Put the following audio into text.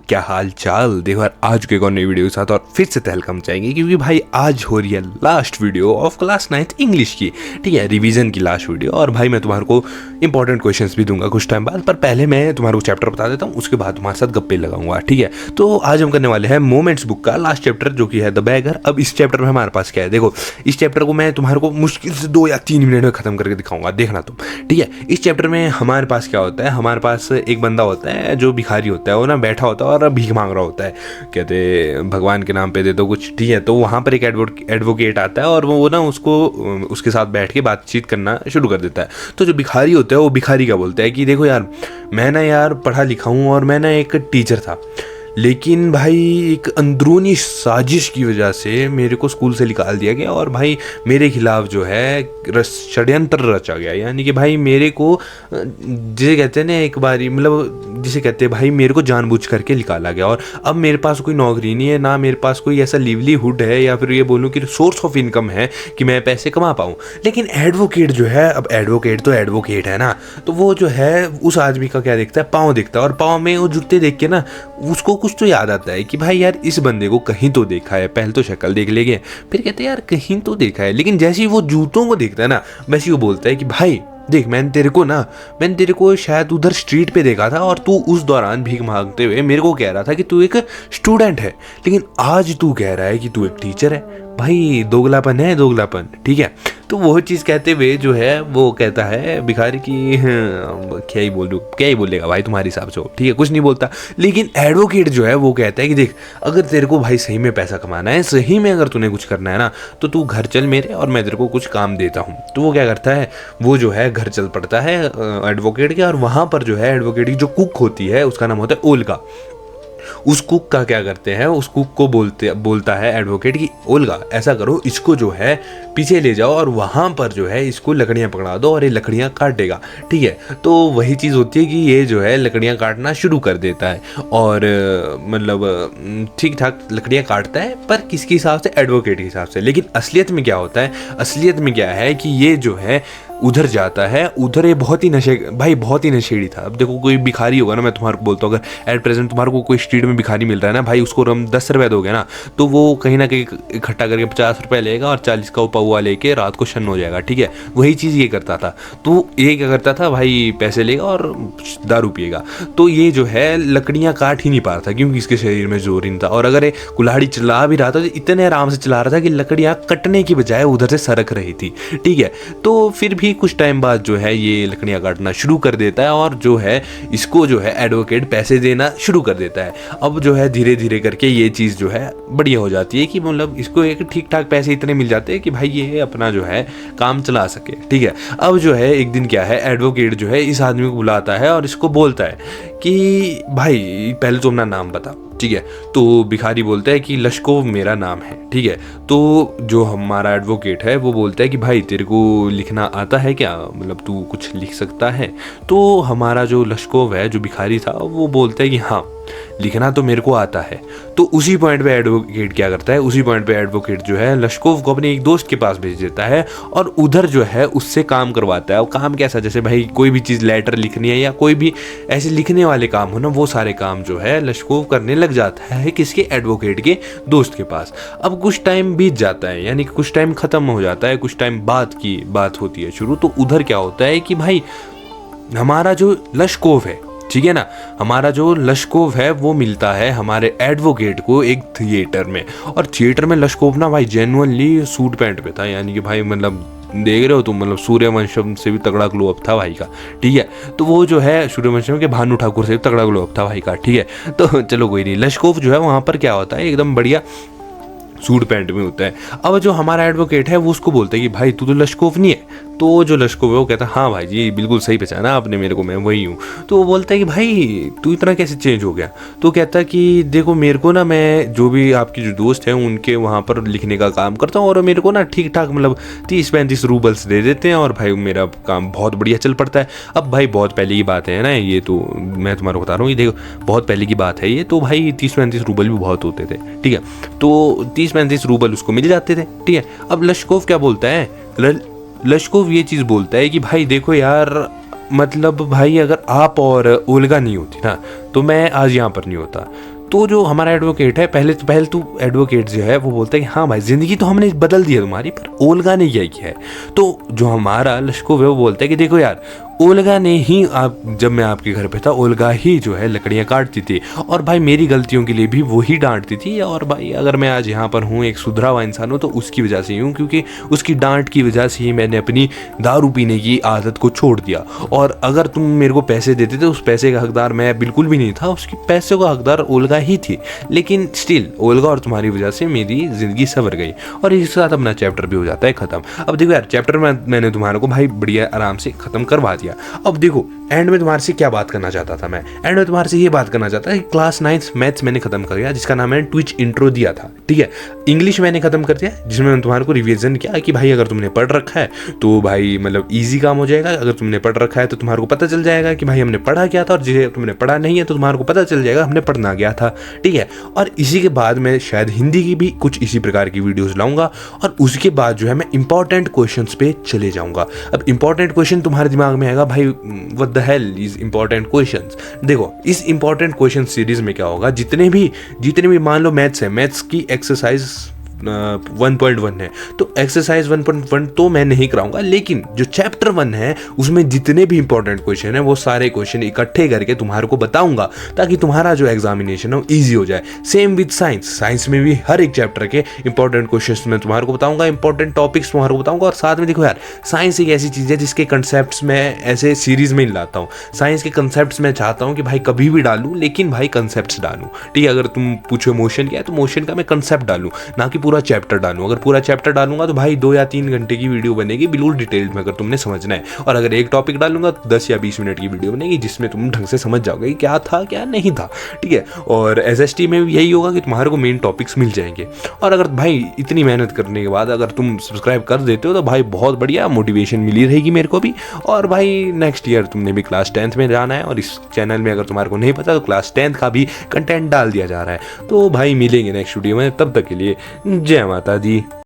क्या हाल चाल। देखो यार, आज के एक और नई वीडियो के साथ और फिर से तहलका मचाएंगे, क्योंकि भाई आज हो रही है last video of class 9th English की। ठीक है, रिवीजन की लास्ट वीडियो। और भाई मैं तुम्हारे को इंपॉर्टेंट क्वेश्चंस भी दूंगा कुछ टाइम बाद, पर पहले मैं तुम्हारे को चैप्टर बता देता हूँ, उसके बाद तुम्हारे साथ गप्पे लगाऊंगा। ठीक है, तो आज हम करने वाले हैं मोमेंट्स बुक का लास्ट चैप्टर, जो कि है द बैगर। अब इस चैप्टर में हमारे पास क्या है, देखो इस चैप्टर को मैं तुम्हारे को मुश्किल से 2 या 3 मिनट में खत्म करके दिखाऊंगा, देखना तुम। ठीक है, इस चैप्टर में हमारे पास क्या होता है, हमारे पास एक बंदा होता है जो भिखारी होता है, वो ना बैठा होता है और भीख मांग रहा होता है। कहते भगवान के नाम पे दे दो कुछ। ठीक है, तो वहाँ पर एक एडवोकेट आता है और वो ना उसको उसके साथ बैठ के बातचीत करना शुरू कर देता है। तो जो भिखारी होता है वो भिखारी क्या बोलता है कि देखो यार, मैं ना यार पढ़ा लिखा हूँ और मैं ना एक टीचर था, लेकिन भाई एक अंदरूनी साजिश की वजह से मेरे को स्कूल से निकाल दिया गया और भाई मेरे खिलाफ जो है षड्यंत्र रचा गया। यानी कि भाई मेरे को, जिसे कहते हैं ना एक बारी, मतलब जिसे कहते हैं भाई मेरे को जानबूझ करके निकाला गया और अब मेरे पास कोई नौकरी नहीं है, ना मेरे पास कोई ऐसा लिवलीहुड है या फिर ये बोलूँ कि सोर्स ऑफ इनकम है कि मैं पैसे कमा पाऊँ। लेकिन एडवोकेट जो है, अब एडवोकेट तो एडवोकेट है ना, तो वो जो है उस आदमी का क्या देखता है, पाँव देखता है, और पाँव में वो जूते देख के ना उसको कुछ तो याद आता है कि भाई यार इस बंदे को कहीं तो देखा है। पहले तो शक्ल देख लेंगे, फिर कहते हैं यार कहीं तो देखा है। लेकिन जैसे ही वो जूतों को देखता है ना, वैसे ही वो बोलता है कि भाई देख, मैंने तेरे को शायद उधर स्ट्रीट पे देखा था और तू उस दौरान भीख मांगते हुए मेरे को कह रहा था कि तू एक स्टूडेंट है, लेकिन आज तू कह रहा है कि तू एक टीचर है। भाई दोगलापन है, दोगलापन। ठीक है, तो वो चीज़ कहते हुए जो है वो कहता है भिखारी की क्या ही बोलेगा भाई तुम्हारे हिसाब से। ठीक है, कुछ नहीं बोलता। लेकिन एडवोकेट जो है वो कहता है कि देख, अगर तेरे को भाई सही में पैसा कमाना है, सही में अगर तूने कुछ करना है ना, तो तू घर चल मेरे और मैं तेरे को कुछ काम देता हूँ। तो वो क्या करता है, वो जो है घर चल पड़ता है एडवोकेट के, और वहाँ पर जो है एडवोकेट की जो कुक होती है उसका नाम होता है ओल्गा। उस कुक का क्या करते हैं, उस कुक को बोलता है एडवोकेट कि ओल्गा ऐसा करो, इसको जो है पीछे ले जाओ और वहाँ पर जो है इसको लकड़ियाँ पकड़ा दो और ये लकड़ियाँ काटेगा। ठीक है, तो वही चीज़ होती है कि ये जो है लकड़ियाँ काटना शुरू कर देता है और मतलब ठीक ठाक लकड़ियाँ काटता है, पर किसके हिसाब से, एडवोकेट के हिसाब से। लेकिन असलियत में क्या होता है, असलियत में क्या है कि ये जो है उधर जाता है, उधर ये बहुत ही नशेड़ी था। अब देखो कोई भिखारी होगा ना, मैं तुम्हारे को बोलता हूँ, अगर एट प्रेजेंट तुम्हारे को कोई स्ट्रीट में भिखारी मिल रहा है ना भाई, उसको हम 10 रुपये दोगे ना, तो वो कहीं ना कहीं इकट्ठा करके 50 रुपये लेगा और 40 का पौवा लेके रात को शन हो जाएगा। ठीक है, वही चीज़ ये करता था। तो ये क्या करता था भाई, पैसे लेगा और दारू पिएगा। तो ये जो है लकड़ियाँ काट ही नहीं पा रहा था, क्योंकि इसके शरीर में जोर ही नहीं था, और अगर ये कुल्हाड़ी चला भी रहा था तो इतने आराम से चला रहा था कि लकड़ियाँ कटने की बजाय उधर से सरक रही थी। ठीक है, तो फिर भी कुछ टाइम बाद जो है ये लकड़ियाँ काटना शुरू कर देता है और जो है इसको जो है एडवोकेट पैसे देना शुरू कर देता है। अब जो है धीरे धीरे करके ये चीज़ जो है बढ़िया हो जाती है कि मतलब इसको एक ठीक ठाक पैसे इतने मिल जाते हैं कि भाई ये अपना जो है काम चला सके। ठीक है, अब जो है एक दिन क्या है, एडवोकेट जो है इस आदमी को बुलाता है और इसको बोलता है कि भाई पहले तो अपना नाम बता। ठीक है, तो भिखारी बोलता है कि लश्कोव मेरा नाम है। ठीक है, तो जो हमारा एडवोकेट है वो बोलता है कि भाई तेरे को लिखना आता है क्या, मतलब तू कुछ लिख सकता है। तो हमारा जो लश्कोव है, जो भिखारी था, वो बोलता है कि हाँ लिखना तो मेरे को आता है। तो उसी पॉइंट पे एडवोकेट क्या करता है, उसी पॉइंट पे एडवोकेट जो है लश्कोव को अपने एक दोस्त के पास भेज देता है और उधर जो है उससे काम करवाता है। और काम कैसा, जैसे भाई कोई भी चीज़ लेटर लिखनी है या कोई भी ऐसे लिखने वाले काम हो ना, वो सारे काम जो है लश्कोव करने लग जाता है किसके, एडवोकेट के दोस्त के पास। अब कुछ टाइम बीत जाता है, यानी कि कुछ टाइम खत्म हो जाता है, कुछ टाइम बाद की बात होती है शुरू। तो उधर क्या होता है कि भाई हमारा जो लश्कोव है, ठीक है ना, हमारा जो लश्कोव है वो मिलता है हमारे एडवोकेट को एक थिएटर में। और थिएटर में लश्कोव ना भाई जेन्युइनली सूट पैंट पे था, यानी कि भाई मतलब देख रहे हो तुम, मतलब सूर्यवंशम से भी तगड़ा ग्लो अप था भाई का। ठीक है, तो वो जो है सूर्यवंशम के भानु ठाकुर से भी तगड़ा ग्लो अप था भाई का। ठीक है, तो चलो कोई नहीं, लश्कोव जो है वहाँ पर क्या होता है, एकदम बढ़िया सूट पैंट में होता है। अब जो हमारा एडवोकेट है वो उसको बोलता है कि भाई तू तो लश्कोव नहीं है। तो जो लश्कोव है वो कहता है हाँ भाई जी बिल्कुल सही पहचाना आपने मेरे को, मैं वही हूँ। तो वो बोलता है कि भाई तू इतना कैसे चेंज हो गया। तो कहता है कि देखो मेरे को ना, मैं जो भी आपकी जो दोस्त हैं उनके वहाँ पर लिखने का काम करता हूँ और मेरे को ना ठीक ठाक मतलब 30-35 रूबल्स दे देते हैं और भाई मेरा काम बहुत बढ़िया चल पड़ता है। अब भाई बहुत पहले की बात है ना ये, तो मैं तुम्हारे को बता रहा हूँ, ये देखो बहुत पहले की बात है ये, तो भाई 30-35 रूबल भी बहुत होते थे। ठीक है, तो 30-35 रूबल उसको मिल जाते थे। ठीक है, अब लश्कोव क्या बोलता है, लश्कोव ये चीज़ बोलता है कि भाई देखो यार, मतलब भाई अगर आप और ओल्गा नहीं होती ना तो मैं आज यहाँ पर नहीं होता। तो जो हमारा एडवोकेट है, पहले तो एडवोकेट जो है वो बोलता है कि हाँ भाई ज़िंदगी तो हमने बदल दी है तुम्हारी, पर ओल्गा ने क्या किया है। तो जो हमारा लश्कोव है वो बोलता है कि देखो यार, ओल्गा ने ही जब मैं आपके घर पे था, ओल्गा ही जो है लकड़ियाँ काटती थी, और भाई मेरी गलतियों के लिए भी वो ही डांटती थी। और भाई अगर मैं आज यहाँ पर हूँ, एक सुधरा हुआ इंसान हूँ, तो उसकी वजह से ही हूँ, क्योंकि उसकी डांट की वजह से ही मैंने अपनी दारू पीने की आदत को छोड़ दिया। और अगर तुम मेरे को पैसे देते थे, उस पैसे का हकदार मैं बिल्कुल भी नहीं था, उसकी पैसे का हकदार ओल्गा ही थी। लेकिन स्टिल ओल्गा और तुम्हारी वजह से मेरी ज़िंदगी संवर गई, और इसके साथ अपना चैप्टर भी हो जाता है ख़त्म। अब देखो यार, चैप्टर में मैंने तुम्हारे को भाई बढ़िया आराम से ख़त्म करवा दिया। अब देखो एंड में तुम्हारे से क्या बात करना चाहता था मैं, एंड में तुम्हारे से ये बात करना चाहता है कि क्लास 9 मैथ्स मैंने खत्म कर दिया, जिसका नाम मैंने ट्विच इंट्रो दिया था, ठीक है। इंग्लिश मैंने खत्म कर दिया, जिसमें मैंने तुम्हारे को रिवीजन किया कि भाई अगर तुमने पढ़ रखा है तो भाई मतलब ईजी काम हो जाएगा। अगर तुमने पढ़ रखा है तो तुम्हारे को पता चल जाएगा कि भाई हमने पढ़ा क्या था, और जिसे तुमने पढ़ा नहीं है तो तुम्हारे को पता चल जाएगा हमने पढ़ना क्या था, ठीक है। और इसी के बाद मैं शायद हिंदी की भी कुछ इसी प्रकार की वीडियोस लाऊंगा, और उसके बाद जो है मैं इंपॉर्टेंट क्वेश्चंस पे चले जाऊंगा। अब इंपॉर्टेंट क्वेश्चन तुम्हारे दिमाग में आएगा, भाई what the hell is important questions. देखो इस इंपॉर्टेंट क्वेश्चन सीरीज में क्या होगा, जितने भी मान लो मैथ्स है, मैथ्स की एक्सरसाइज 1.1 है, तो एक्सरसाइज 1.1 तो मैं नहीं कराऊंगा, लेकिन जो चैप्टर 1 है उसमें जितने भी इंपॉर्टेंट क्वेश्चन है वो सारे क्वेश्चन इकट्ठे करके तुम्हारे को बताऊंगा, ताकि तुम्हारा जो एग्जामिनेशन है वो ईजी हो जाए। सेम विद साइंस में भी हर एक चैप्टर के इंपॉर्टेंट क्वेश्चन मैं तुम्हारे को बताऊंगा, इंपॉर्टेंट टॉपिक्स तुम्हारे को बताऊंगा। और साथ में देखो यार, साइंस एक ऐसी चीज़ है जिसके कंसेप्ट मैं ऐसे सीरीज में ही लाता हूँ। साइंस के कंसेप्ट मैं चाहता हूँ कि भाई कभी भी डालूँ, लेकिन भाई कंसेप्ट डालूँ, ठीक है। अगर तुम पूछो मोशन क्या है, तो मोशन का मैं कंसेप्ट डालूँ, ना कि पूरा चैप्टर डालूं। अगर पूरा चैप्टर डालूंगा तो भाई 2 या 3 घंटे की वीडियो बनेगी, बिल्कुल डिटेल में अगर तुमने समझना है। और अगर एक टॉपिक डालूंगा तो 10 या 20 मिनट की वीडियो बनेगी, जिसमें तुम ढंग से समझ जाओगे कि क्या था क्या नहीं था, ठीक है। और SST में भी यही होगा कि तुम्हारे को मेन टॉपिक्स मिल जाएंगे। और अगर भाई इतनी मेहनत करने के बाद अगर तुम सब्सक्राइब कर देते हो तो भाई बहुत बढ़िया मोटिवेशन मिली रहेगी मेरे को भी। और भाई नेक्स्ट ईयर तुमने भी क्लास 10th में जाना है, और इस चैनल में अगर तुम्हारे को नहीं पता तो क्लास 10th का भी कंटेंट डाल दिया जा रहा है। तो भाई मिलेंगे नेक्स्ट वीडियो में, तब तक के लिए जय माता दी।